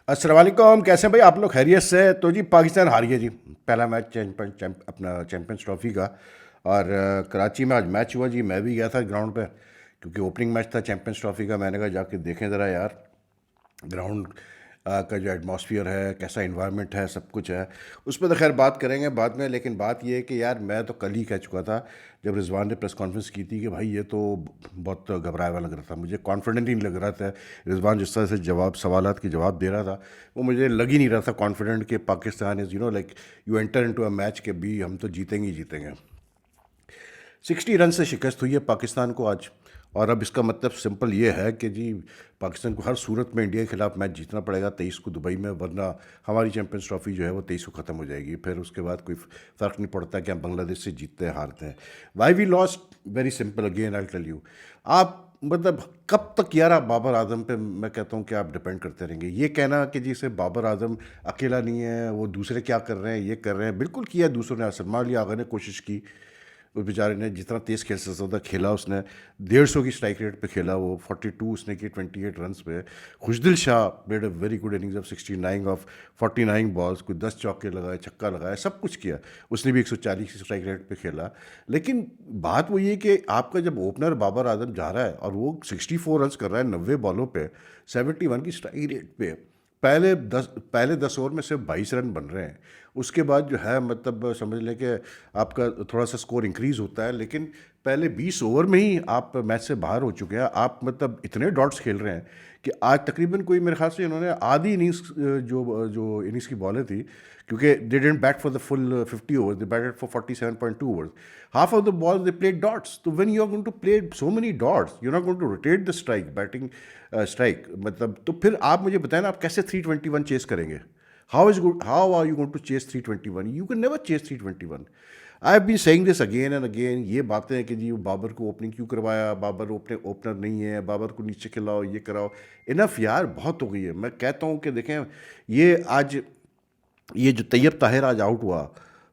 अस्सलाम वालेकुम। कैसे हैं भाई आप लोग? खैरियत से? तो जी पाकिस्तान हार गया जी पहला मैच अपना चैंपियंस ट्रॉफी का। और कराची में आज मैच हुआ जी। मैं भी गया था ग्राउंड पे क्योंकि ओपनिंग मैच था चैंपियंस ट्रॉफी का। मैंने कहा जाके देखें ज़रा यार ग्राउंड का जो एटमॉस्फेयर है, कैसा इन्वायरमेंट है, सब कुछ है। उस पर तो खैर बात करेंगे बाद में, लेकिन बात ये है कि यार मैं तो कल ही कह चुका था जब रिजवान ने प्रेस कॉन्फ्रेंस की थी कि भाई ये तो बहुत घबराया हुआ लग रहा था, मुझे कॉन्फिडेंट ही नहीं लग रहा था। रिजवान जिस तरह से सवालात के जवाब दे रहा था वो मुझे लग ही नहीं रहा था कॉन्फिडेंट कि Pakistan is like you enter into a match के भी हम तो जीतेंगे ही जीतेंगे। 60 रन से शिकस्त हुई है पाकिस्तान को आज। और अब इसका मतलब सिंपल ये है कि जी पाकिस्तान को हर सूरत में इंडिया के खिलाफ मैच जीतना पड़ेगा 23 को दुबई में, वरना हमारी चैंपियंस ट्रॉफी जो है वो 23 को ख़त्म हो जाएगी। फिर उसके बाद कोई फ़र्क नहीं पड़ता कि हम बांग्लादेश से जीतते हैं हारते हैं। Why we lost? Very simple, again I tell you. आप मतलब कब तक यार आप बाबर आजम पे, मैं कहता हूँ कि आप डिपेंड करते रहेंगे। ये कहना कि जी सिर्फ बाबर आजम अकेला नहीं है, वो दूसरे क्या कर रहे हैं, ये कर रहे हैं, बिल्कुल किया दूसरों ने। सलमान अली आगा ने कोशिश की, उस बेचारे ने जितना तेज़ खेल सकता था खेला, उसने 150 की स्ट्राइक रेट पे खेला, वो 42 उसने की 28 रन्स पे। Khushdil Shah made a very good innings of 69 of 49 balls, कोई 10 चौके लगाए, छक्का लगाया, सब कुछ किया। उसने भी 140 की स्ट्राइक रेट पे खेला। लेकिन बात वो ये कि आपका जब ओपनर बाबर आजम जा रहा है और वो 64 रन्स कर रहा है 90 बॉलों पे 71 की स्ट्राइक रेट पे, पहले दस ओवर में सिर्फ 22 रन बन रहे हैं। उसके बाद जो है मतलब समझ लें कि आपका थोड़ा सा स्कोर इंक्रीज़ होता है, लेकिन पहले 20 ओवर में ही आप मैच से बाहर हो चुके हैं। आप मतलब इतने डॉट्स खेल रहे हैं कि आज तकरीबन कोई मेरे ख्याल से इन्होंने आधी इनिंग्स जो जो इनिंग्स की बॉलें थी, क्योंकि they didn't bat for the full 50 overs, they batted for 47.2 overs. Half of the ball they played dots. तो when you are going to play so many dots, you are not going to rotate the strike batting strike, मतलब तो फिर आप मुझे बताएं ना, आप कैसे 321 चेस करेंगे? How are you going to chase 321? You can never chase 321। I have been saying this again and again. ये बातें हैं कि जी बाबर को ओपनिंग क्यों करवाया, बाबर ओपनर नहीं है, बाबर को नीचे खिलाओ, ये कराओ। इनफ यार, बहुत हो गई है। मैं कहता हूँ कि देखें, ये आज ये जो तैयब ताहिर आज आउट हुआ,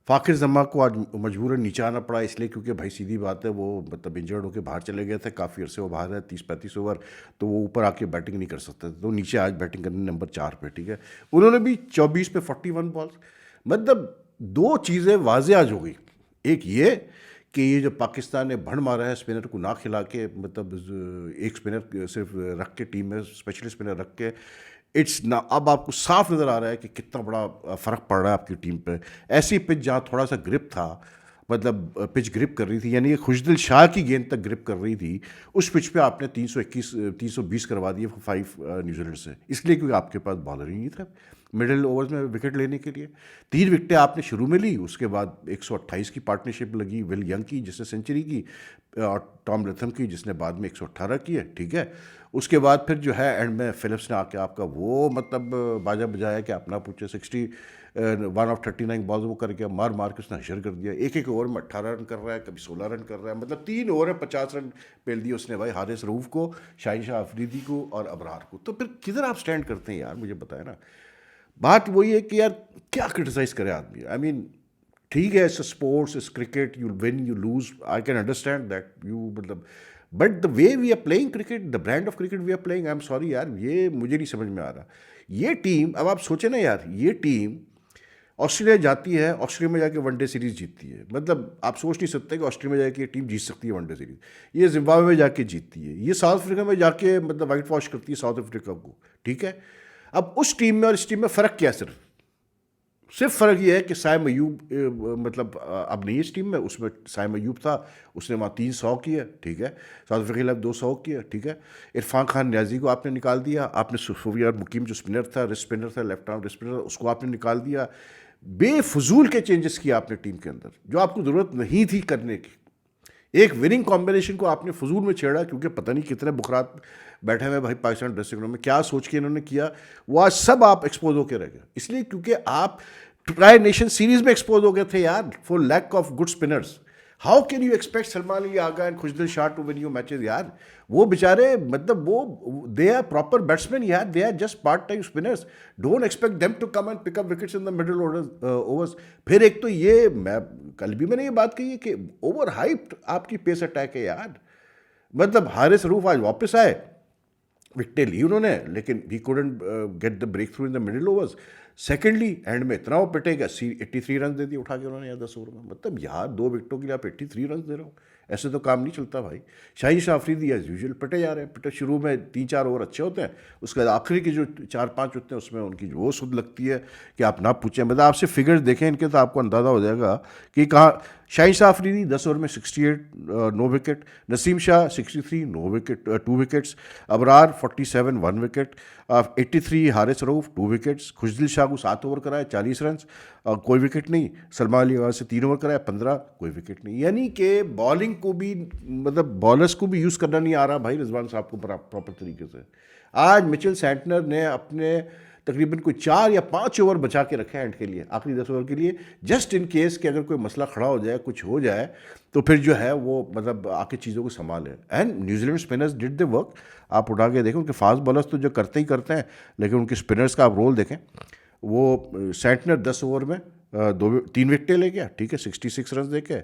फ़ाखिर जमा को आज मजबूरन नीचे आना पड़ा, इसलिए क्योंकि भाई सीधी बात है वो मतलब इंजर्ड होकर बाहर चले गए थे, काफ़ी अरसे वो बाहर है, 30-35 ओवर, तो वो ऊपर आके बैटिंग नहीं कर सकते थे, तो नीचे आज बैटिंग करने नंबर 4 पे, ठीक है। उन्होंने भी 24 पे 41 बॉल्स। मतलब दो चीज़ें वाज़ेह आज हो गई। एक ये कि ये जो पाकिस्तान ने भड़ मारा है स्पिनर को ना खिला के, मतलब एक स्पिनर सिर्फ रख के टीम में, स्पेशली स्पिनर रख के, इट्स ना, अब आपको साफ नज़र आ रहा है कि कितना बड़ा फ़र्क पड़ रहा है आपकी टीम पे। ऐसी पिच जहाँ थोड़ा सा ग्रिप था, मतलब पिच ग्रिप कर रही थी, यानी कि खुशदिल शाह की गेंद तक ग्रिप कर रही थी, उस पिच पे आपने 321 320 करवा दिए 5 न्यूजीलैंड से, इसलिए क्योंकि आपके पास बॉलर ही नहीं था मिडिल ओवर्स में विकेट लेने के लिए। 3 विकेटें आपने शुरू में ली, उसके बाद 128 की पार्टनरशिप लगी विल यंग की जिसने सेंचुरी की, और टॉम लथम की जिसने बाद में 118 किए, ठीक है। उसके बाद फिर जो है एंड में फिलिप्स ने आके आपका वो मतलब बाजा बजाया कि अपना पूछे 1 ऑफ 39 बॉल्स वो करके मार मार के उसने हशर कर दिया। एक एक ओवर में 18 रन कर रहा है, कभी 16 रन कर रहा है, मतलब 3 ओवर में 50 रन पेल दिए उसने भाई हारिस रऊफ को, शाहिन शाह अफरीदी को और अबरार को। तो फिर किधर आप स्टैंड करते हैं यार, मुझे बताए ना। बात वही है कि यार क्या क्रिटिसाइज करे आदमी। आई मीन ठीक है, it's sports, it's cricket, you win you lose, I can understand that you मतलब, but the way we are playing cricket, the brand of cricket we are playing, I am sorry यार, ये मुझे नहीं समझ में आ रहा। ये टीम, अब आप सोचें ना यार, ये टीम ऑस्ट्रेलिया जाती है, ऑस्ट्रेलिया में जाके वनडे सीरीज़ जीतती है। मतलब आप सोच नहीं सकते कि ऑस्ट्रेलिया में जाके ये टीम जीत सकती है वनडे सीरीज़। ये जिम्बाब्वे में जाके जीतती है, ये साउथ अफ्रीका में जाके मतलब वाइट वॉश करती है साउथ अफ्रीका को, ठीक है। अब उस टीम में और इस टीम में फ़र्क क्या है? सिर्फ फ़र्क ये है कि साइम अयूब मतलब अब नहीं इस टीम में, उसमें साइम अयूब था, उसने वहाँ 300 किए, ठीक है। साउथ अफ्रीका के खिलाफ 200 किए, ठीक है। इरफान खान न्याजी को आपने निकाल दिया, आपने सुफियान मुकीम जो स्पिनर था, रिस्ट स्पिनर था, लेफ्ट आर्म रिस्ट स्पिनर, उसको आपने निकाल दिया। बेफजूल के चेंजेस किए आपने टीम के अंदर जो आपको ज़रूरत नहीं थी करने की। एक विनिंग कॉम्बिनेशन को आपने फजूल में छेड़ा, क्योंकि पता नहीं कितने बुखरात बैठे हुए भाई पाकिस्तान ड्रेसिंग रूम में, क्या सोच के इन्होंने किया, वो आज सब आप एक्सपोज होकर रह गए। इसलिए क्योंकि आप ट्राई नेशन सीरीज में एक्सपोज हो गए थे यार, for lack of good spinners. How can you expect Salman Ali Agha and Khushdil Shah to win you matches यार? वो बेचारे मतलब वो दे आर प्रॉपर बैट्समैन यार, they are just part time spinners. Don't expect them to come and pick up wickets in the middle overs. फिर एक तो ये, मैं कल भी मैंने ये बात कही है कि ओवर हाइप्ड आपकी पेस अटैक है यार। मतलब हारिस रऊफ आज वापस आए, विकेटें ली उन्होंने, लेकिन he couldn't get the breakthrough in the middle overs. Secondly end में इतना वो पिटे कि 83 रन दे दिए उठा के उन्होंने यार 10 ओवर में। मतलब यार 2 विकेटों के लिए आप 83 रन दे रहे हो, ऐसे तो काम नहीं चलता भाई। शाहिद शाह अफरीदी एज यूजुअल पिटे जा रहे हैं, पिटे शुरू में 3-4 ओवर अच्छे होते हैं, उसके बाद आखिरी के जो 4-5 होते हैं उसमें उनकी वो सुध लगती है कि आप ना पूछें। मतलब आपसे फिगर्स देखें इनके तो आपको अंदाज़ा हो जाएगा कि कहाँ। शाहिद शाह अफरीदी 10 ओवर में 68, no wicket. Naseem Shah 63, no wicket, 2 wickets. Abrar 47, 1 wicket. 83 Haris Rauf, 2 wickets. Khushdil Shah को 7 ओवर कराए, 40 रन, कोई विकेट नहीं। सलमान अली अगार से 3 ओवर कराया, 15, कोई विकेट नहीं। यानी कि बॉलिंग को भी, मतलब बॉलर्स को भी यूज़ करना नहीं आ रहा भाई रिजवान साहब को प्रॉपर तरीके से। आज मिचेल सैंटनर ने अपने तकरीबन कोई 4 या 5 ओवर बचा के रखे हैं एंड के लिए, आखिरी 10 ओवर के लिए, जस्ट इन केस कि अगर कोई मसला खड़ा हो जाए, कुछ हो जाए, तो फिर जो है वो मतलब आके चीज़ों को संभाले। And New Zealand spinners did the work. आप उठा के देखें, उनके फास्ट बॉलर्स तो जो करते ही करते हैं, लेकिन उनके स्पिनर्स का आप रोल देखें। वो सैंटनर 10 ओवर में 3 विकेटें ले गया, ठीक है, 66 रन दे के।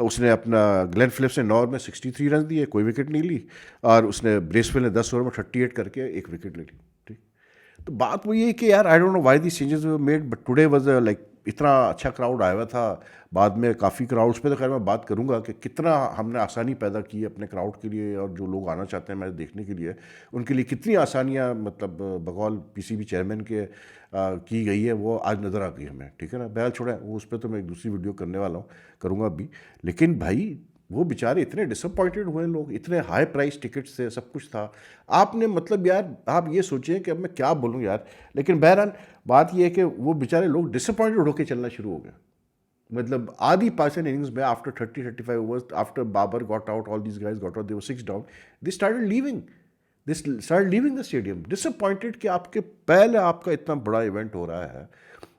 उसने अपना ग्लेन फिलिप्स ने 9 ओवर में 63 रन दिए, कोई विकेट नहीं ली। और उसने ब्रेसवेल ने 10 ओवर में 38 करके 1 विकेट ले ली, ठीक। तो बात वो ये है कि यार आई don't know why the changes were made, but today was like इतना अच्छा क्राउड आया हुआ था। बाद में काफ़ी क्राउड्स पे तो खैर मैं बात करूंगा कि कितना हमने आसानी पैदा की अपने क्राउड के लिए, और जो लोग आना चाहते हैं मैच देखने के लिए उनके लिए कितनी आसानियां मतलब बकौल पीसीबी चेयरमैन के की गई है, वो आज नज़र आ गई हमें, ठीक है ना। बहरहाल छोड़ा वो, उस पर तो मैं एक दूसरी वीडियो करने वाला हूँ, करूँगा अभी। लेकिन भाई वो बेचारे इतने डिसअपॉइंटेड हुए लोग, इतने हाई प्राइस टिकट्स थे, सब कुछ था। आपने मतलब यार आप ये सोचिए कि अब मैं क्या बोलूँ यार। लेकिन बहरहाल बात ये है कि वो बेचारे लोग डिसअपॉइंटेड होकर चलना शुरू हो गए। मतलब आधी पाकिस्तान इनिंग्स में after 30-35 overs, after Babur got out, all these guys got out, they were 6 down, they started leaving, the stadium disappointed कि आपके पहले आपका इतना बड़ा इवेंट हो रहा है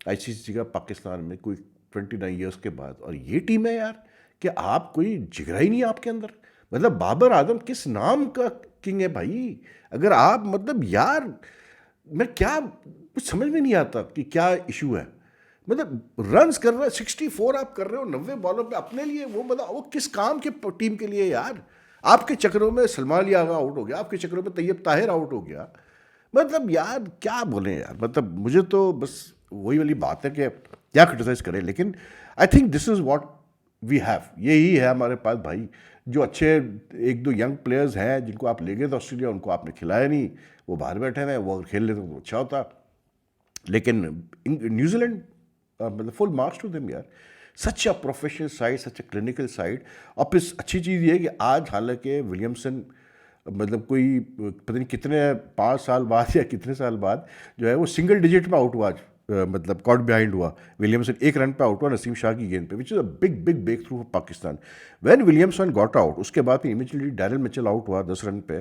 आईसीसी का पाकिस्तान में कोई 29 ईयर्स के बाद, और ये टीम है यार कि आप कोई जिगरा ही नहीं है आपके अंदर। मतलब बाबर आजम किस नाम का किंग है भाई। अगर आप मतलब यार मैं क्या, कुछ समझ में नहीं आता कि क्या इशू है। मतलब रन्स कर रहे हो 64 आप कर रहे हो 90 बॉलों पे अपने लिए, वो मतलब वो किस काम के टीम के लिए यार। आपके चक्रों में सलमान अली आगा आउट हो गया, आपके चक्रों में तैयब ताहिर आउट हो गया। मतलब यार क्या बोलें यार, मतलब मुझे तो बस वही वाली बात है कि क्या क्रिटिसाइज करें। लेकिन I think this is what we have, यही है हमारे पास भाई। जो अच्छे 1-2 यंग प्लेयर्स हैं जिनको आप ले गए थे ऑस्ट्रेलिया, उनको आपने खिलाया नहीं, वो बाहर बैठे हुए हैं। वो अगर खेल लेते तो अच्छा होता। लेकिन न्यूजीलैंड मतलब फुल मार्क्स टू देम यार, such a professional side, such a clinical side. और फिर अच्छी चीज़ ये है कि आज हालांकि विलियमसन मतलब कोई पता नहीं कितने 5 साल बाद या कितने साल बाद जो है वो सिंगल डिजिट में आउट हुआ आज, मतलब कॉट बिहाइंड हुआ। विलियमसन 1 रन पे आउट हुआ नसीम शाह की गेंद पे, which is a big big breakthrough for Pakistan. When Williamson got out, उसके बाद इमीडिएटली डैरिल मिचेल आउट हुआ 10 रन पे,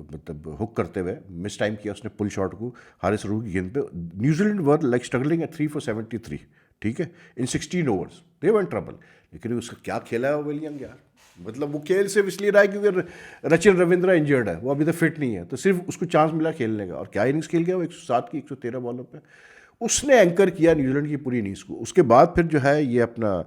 मतलब हुक करते हुए मिस टाइम किया उसने पुल शॉट को हारिस रऊफ की गेंद पे। New Zealand were like struggling eight 3 for 73, ठीक है, इन 16 overs they were in trouble. लेकिन उसका क्या खेला है वो विलियम यार। मतलब वो खेल सिर्फ इसलिए रहा है क्योंकि रचिन रविंद्रा इंजर्ड है, वो अभी तक फिट नहीं है, तो सिर्फ उसको चांस मिला खेलने का। और क्या इनिंग्स खेल गया वो 107 की 113 बॉलों पे, उसने एंकर किया न्यूजीलैंड की पूरी इनिंग्स को। उसके बाद फिर जो है ये अपना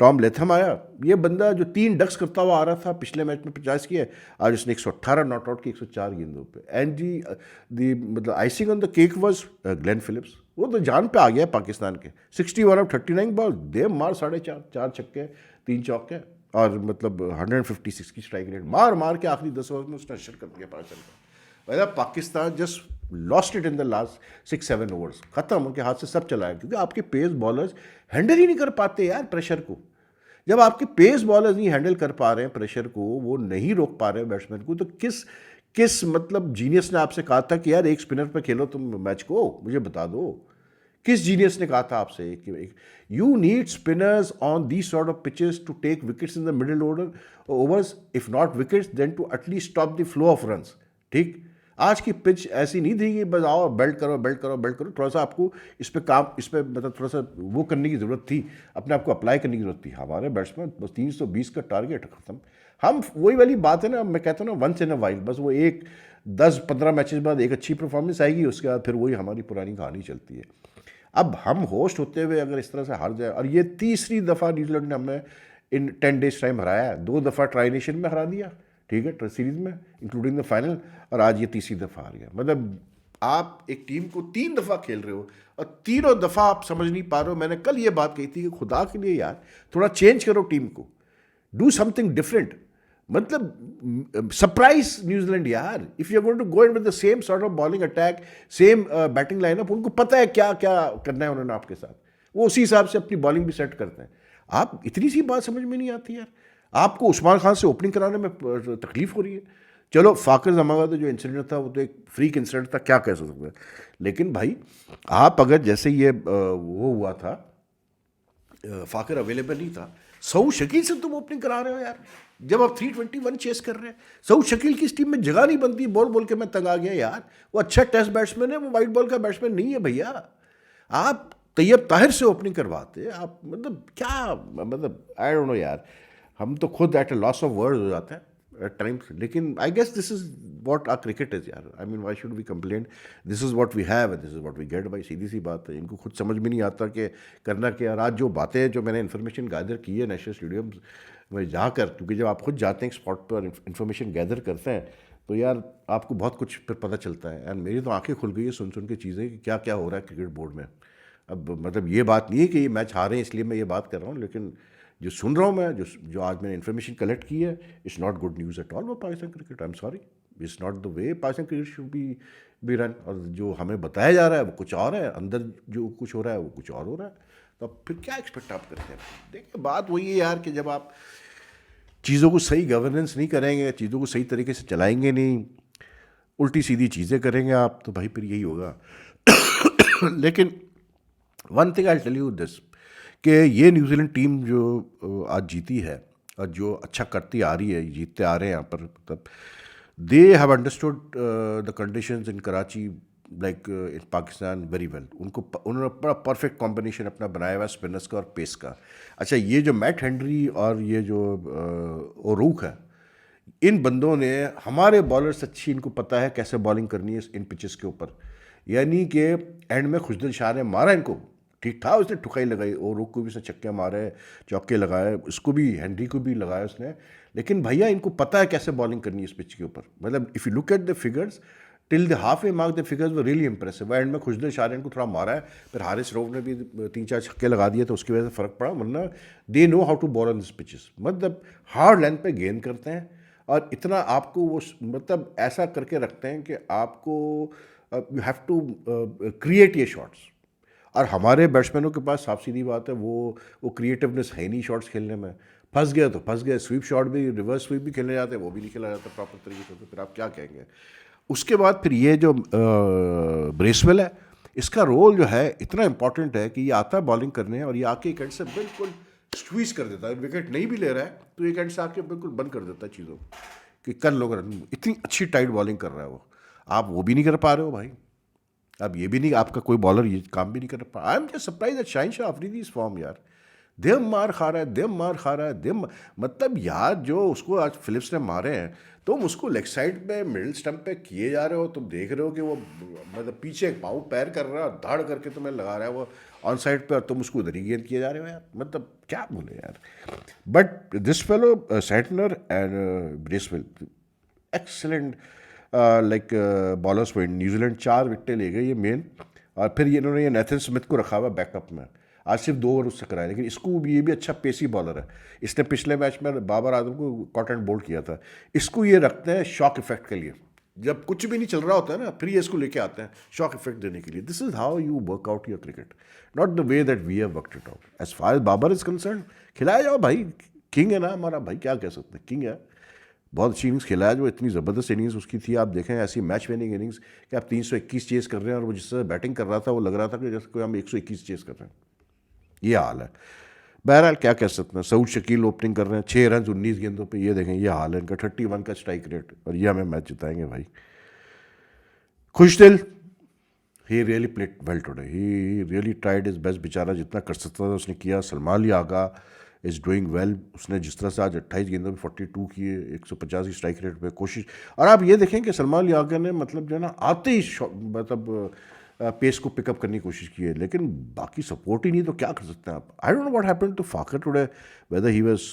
टॉम लेथम आया। ये बंदा जो 3 डक्स करता हुआ आ रहा था, पिछले मैच में 50 किए, आज उसने 118 नॉट आउट की 104 गेंदों पे। एंड दी मतलब icing on the cake was Glenn Phillips. वो तो जान पे आ गया पाकिस्तान के, 61 ऑफ 39 बॉल, दे मार 4.5, 4 छक्के 3 चौके, और मतलब 156 की स्ट्राइक रेट मार मार के आखिरी 10 ओवर में उसने अशर कर दिया पाकिस्तान को। मतलब Pakistan just lost it in the last 6-7 overs, खत्म, उनके हाथ से सब चला है। क्योंकि आपके पेस बॉलर्स हैंडल ही नहीं कर पाते यार प्रेशर को। जब आपके पेस बॉलर्स नहीं हैंडल कर पा रहे हैं प्रेशर को, वो नहीं रोक पा रहे हैं बैट्समैन को, तो किस किस मतलब जीनियस ने आपसे कहा था कि यार एक स्पिनर पे खेलो तुम मैच को, मुझे बता दो। किस जीनियस ने कहा था आपसे कि you need spinners on these sort of pitches to take wickets in the middle order overs, if not wickets then to at least stop the flow of runs, ठीक। आज की पिच ऐसी नहीं थी कि बस आओ बेल्ट करो बेल्ट करो बेल्ट करो। थोड़ा सा आपको इस पर काम, इस पर मतलब थोड़ा सा वो करने की ज़रूरत थी, अपने आप को अप्लाई करने की ज़रूरत थी। हमारे बैट्समैन बस 320 का टारगेट खत्म। हम वही वाली बात है ना, मैं कहता हूँ ना, वंस इन अ वाइल, बस वो एक 10-15 मैचेस बाद एक अच्छी परफॉर्मेंस आएगी, उसके बाद फिर वही हमारी पुरानी कहानी चलती है। अब हम होस्ट होते हुए अगर इस तरह से हार जाए, और ये तीसरी दफ़ा न्यूजीलैंड ने हमें इन 10 डेज टाइम हराया है। 2 दफ़ा ट्राई नेशन में हरा दिया, ठीक है, टेस्ट सीरीज में इंक्लूडिंग द फाइनल, और आज ये तीसरी दफ़ा हार गया। मतलब आप एक टीम को 3 दफ़ा खेल रहे हो और तीनों दफ़ा आप समझ नहीं पा रहे हो। मैंने कल ये बात कही थी कि खुदा के लिए यार थोड़ा चेंज करो टीम को, डू समथिंग डिफरेंट। मतलब सरप्राइज न्यूजीलैंड यार, if you are going to go in with the same sort of bowling attack, same batting lineup, उनको पता है क्या क्या करना है उन्होंने आपके साथ, वो उसी हिसाब से अपनी बॉलिंग भी सेट करते हैं। आप इतनी सी बात समझ में नहीं आती यार, आपको उस्मान खान से ओपनिंग कराने में तकलीफ हो रही है। चलो फाकर जमा का जो इंसिडेंट था वो तो एक फ्रीक इंसिडेंट था, क्या कह सकते हैं, लेकिन भाई आप अगर जैसे ये वो हुआ था, फाकर अवेलेबल नहीं था, सऊद शकील से तुम ओपनिंग करा रहे हो यार, जब आप 321 चेस कर रहे हैं। सऊद शकील की इस टीम में जगह नहीं बनती, बोल बोल के मैं तंग आ गया यार। वो अच्छा टेस्ट बैट्समैन है, वो वाइट बॉल का बैट्समैन नहीं है भैया। आप तैयब ताहिर से ओपनिंग करवाते आप, मतलब क्या, मतलब आई डोंट नो यार, हम तो खुद at a loss of word हो जाते हैं एट टाइम्स। लेकिन I guess this is what our cricket is यार। I mean why should we complain, this is what we have, this is what we get. भाई सीधी सी बात है, इनको खुद समझ में नहीं आता कि करना क्या। आज जो बातें, जो मैंने इन्फॉर्मेशन गैदर की है नेशनल स्टेडियम में जाकर, क्योंकि जब आप खुद जाते हैं स्पॉट पर इन्फॉर्मेशन गैदर करते हैं तो यार आपको बहुत कुछ फिर पता चलता है। एंड मेरी तो आंखें खुल गई है सुन सुन के चीज़ें कि क्या क्या हो रहा है क्रिकेट बोर्ड में। अब मतलब ये बात नहीं है कि ये मैच हारे हैं इसलिए मैं ये बात कर रहा हूँ, लेकिन जो सुन रहा हूँ मैं, जो आज मैंने इन्फॉर्मेशन कलेक्ट की है, it's not good news at all for Pakistan cricket. I am sorry, it's not the way Pakistan cricket should be run. और जो हमें बताया जा रहा है वो कुछ और है, अंदर जो कुछ हो रहा है वो कुछ और हो रहा है। तो अब फिर क्या एक्सपेक्ट आप करते हैं? देखिए बात वही है यार कि जब आप चीज़ों को सही गवर्नेंस नहीं करेंगे, चीज़ों को सही तरीके से चलाएंगे नहीं, उल्टी सीधी चीज़ें करेंगे आप, तो भाई फिर यही होगा। लेकिन one thing I tell you this, कि ये न्यूजीलैंड टीम जो आज जीती है और जो अच्छा करती आ रही है, जीतते आ रहे हैं यहाँ पर, मतलब they have understood the conditions in Karachi like in Pakistan very well. उन्होंने बड़ा परफेक्ट कॉम्बिनेशन अपना बनाया हुआ स्पिनर्स का और पेस का। अच्छा, ये जो मैट हेनरी और ये जो ओरूक है, इन बंदों ने, हमारे बॉलर्स अच्छी, इनको पता है कैसे बॉलिंग करनी है इन पिचेस के ऊपर। यानी कि एंड में खुशदिल शाह ने मारा इनको, ठीक था, उसने ठुकाई लगाई, और रुक को भी उसने चक्के मारे, चौके लगाए, उसको भी, हेनरी को भी लगाया उसने। लेकिन भैया इनको पता है कैसे बॉलिंग करनी है इस पिच के ऊपर। मतलब if you look at the figures till the half A mark, the figures were really impressive. And में खुशदिल शाह ने इनको थोड़ा मारा है, फिर हारिस रऊफ ने भी 3-4 छक्के लगा दिए, तो उसकी वजह से फ़र्क पड़ा। वरना they know how to bowl on this pitches. मतलब हार्ड लेंथ पे गेंद करते हैं और इतना आपको वो, मतलब ऐसा करके रखते हैं कि आपको यू हैव टू क्रिएट ये शॉट्स। और हमारे बैट्समैनों के पास साफ सीधी बात है, वो क्रिएटिवनेस है नहीं शॉट्स खेलने में। फंस गए तो फंस गए, स्वीप शॉट भी, रिवर्स स्वीप भी खेलने जाते हैं, वो भी नहीं खेला जाता प्रॉपर तरीके से, तो फिर आप क्या कहेंगे। उसके बाद फिर ये जो ब्रेसवेल है, इसका रोल जो है इतना इंपॉर्टेंट है कि ये आता है बॉलिंग करने और ये आके एक एंड से बिल्कुल स्क्वीज कर देता है। विकेट नहीं भी ले रहा है तो एक एंड से आके बिल्कुल बंद कर देता है चीज़ों कि कर लो रन। इतनी अच्छी टाइट बॉलिंग कर रहा है वो, आप वो भी नहीं कर पा रहे हो भाई। अब ये भी नहीं, आपका कोई बॉलर ये काम भी नहीं कर पा। I am just surprise that Shaheen Shah Afridi is form यार। दिम मार खा रहा है, दिम मार खा रहा है, दिम, मतलब यार जो उसको आज फिलिप्स ने मारे हैं, तुम उसको लेग साइड पे मिडिल स्टंप पे किए जा रहे हो, तुम देख रहे हो कि वो मतलब पीछे एक पाँव पैर कर रहा है, धाड़ करके तुम्हें लगा रहा है वो ऑन साइड पे, और तुम उसको उधर ही गेंद किए जा रहे हो यार। मतलब क्या बोले यार। But this fellow Santner and Bracewell excellent like bowlers हुए। न्यूजीलैंड 4 विकेटें ले गई ये मेन, और फिर इन्होंने ये नेथन स्मिथ को रखा हुआ बैकअप में। आज सिर्फ 2 ओवर उससे कराए, लेकिन इसको भी, ये भी अच्छा पेसी बॉलर है। इसने पिछले मैच में बाबर आजम को कॉट एंड बोल्ड किया था। इसको ये रखते हैं शॉक इफेक्ट के लिए, जब कुछ भी नहीं चल रहा होता है ना, फिर ये इसको लेके आते हैं शॉक इफेक्ट देने के लिए। This is how you work out your cricket, not the way that we have worked it out. As far as Babur is concerned, खिलाया जाओ भाई, किंग है ना हमारा भाई, क्या कह सकते हैं, किंग है। बहुत अच्छी इनिंग्स खेला है, जो इतनी ज़बरदस्त इनिंग्स उसकी थी। आप देखें ऐसी मैच विनिंग इनिंग्स कि आप 321 चेस कर रहे हैं, और वो जिससे बैटिंग कर रहा था वो लग रहा था कि जैसे कोई हम 121 चेस कर रहे हैं। ये हाल है। बहरहाल क्या कह सकते हैं, सऊद शकील ओपनिंग कर रहे हैं, 6 रन 19 गेंदों पे, ये देखें ये हाल है इनका, 31 का स्ट्राइक रेट, और ये हमें मैच जिताएंगे भाई। Khushdil, he really played well today, he really tried is best. बेचारा जितना कर सकता था उसने किया। Salman Ali Agha is doing well, उसने जिस तरह से आज 28 गेंदों में 42 किए, 150 की स्ट्राइक रेट पे कोशिश। और आप ये देखें कि सलमान अली आगा ने मतलब जो है ना आते ही मतलब पेस को पिकअप करने की कोशिश की है, लेकिन बाकी सपोर्ट ही नहीं तो क्या कर सकते हैं आप। I don't know what happened to Fakhar today, whether he was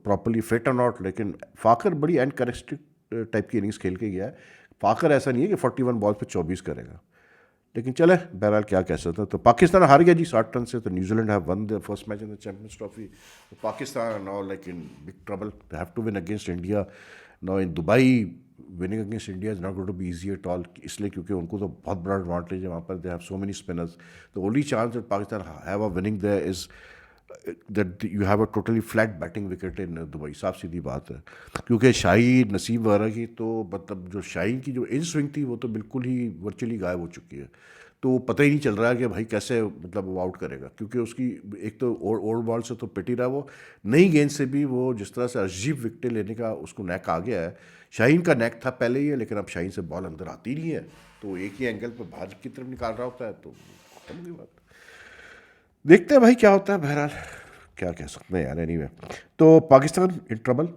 properly fit और नॉट, लेकिन फाकर बड़ी अनकैरेक्टरिस्टिक टाइप की इनिंग्स खेल के गया है। फाकर ऐसा नहीं है कि 41 बॉल पे 24 करेगा, लेकिन चले बहरहाल क्या कह सकते हैं। तो पाकिस्तान हार गया जी 60 रन से। तो New Zealand have won the first match in the Champions Trophy. तो Pakistan now like in big trouble, they have to win against India now in Dubai. Winning against India is not going to be easy at all, इसलिए क्योंकि उनको तो बहुत बड़ा advantage है वहाँ पर, they have so many spinners. The only chance that Pakistan have a winning there is that you have a totally flat batting wicket in Dubai. साफ सीधी बात है, क्योंकि शाहीन नसीब वगैरह की तो मतलब जो शाहीन की जो इन स्विंग थी वो तो बिल्कुल ही वर्चुअली गायब हो चुकी है। तो पता ही नहीं चल रहा है कि भाई कैसे मतलब वो आउट करेगा, क्योंकि उसकी एक तो ओवर बॉल से तो पिट ही रहा, वो नई गेंद से भी वो जिस तरह से अजीब विकेट लेने का उसको नेक आ गया है। शाहीन का नेक था पहले ही है, लेकिन अब शाहीन से बॉल अंदर आती नहीं है, तो एक ही एंगल पर बाहर की तरफ निकाल रहा होता है, तो खत्म हुई बात। देखते हैं भाई क्या होता है, बहरहाल क्या कह सकते हैं यार। एनीवे, तो Pakistan in trouble,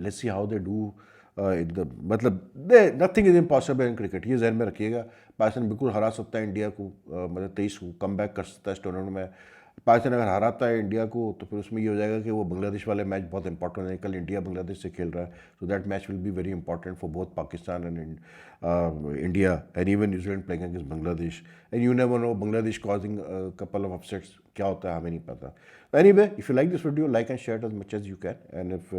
let's see how they do in the, मतलब they nothing is impossible in cricket, ये जहन में रखिएगा। पाकिस्तान बिल्कुल हरा सकता है इंडिया को, मतलब 23 को कम बैक कर सकता है इस टूर्नामेंट में। पाकिस्तान अगर हराता है इंडिया को तो फिर उसमें ये हो जाएगा कि वो बांग्लादेश वाले मैच बहुत इंपॉर्टेंट है। कल इंडिया बांग्लादेश से खेल रहा है, so that match will be very important for both Pakistan and India and even New Zealand playing against Bangladesh. And you never know, Bangladesh causing couple of upsets, क्या होता है हमें नहीं पता। Anyway, if you like this video, like and share it as much as you can. And if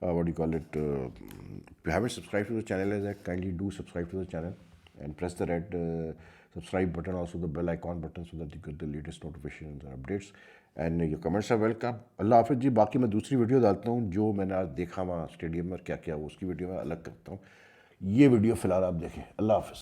what do you call it, if you haven't subscribed to the channel as yet, kindly do subscribe to the channel and press the red subscribe button, also the bell icon button, so that you get the latest notifications and updates. And your comments are welcome. अल्लाह हाफिज़ जी। बाकी मैं दूसरी video डालता हूँ जो मैंने आज देखा वहाँ स्टेडियम में क्या क्या, वो उसकी वीडियो मैं अलग करता हूँ। ये वीडियो फ़िलहाल आप देखें। अल्लाह हाफिज़।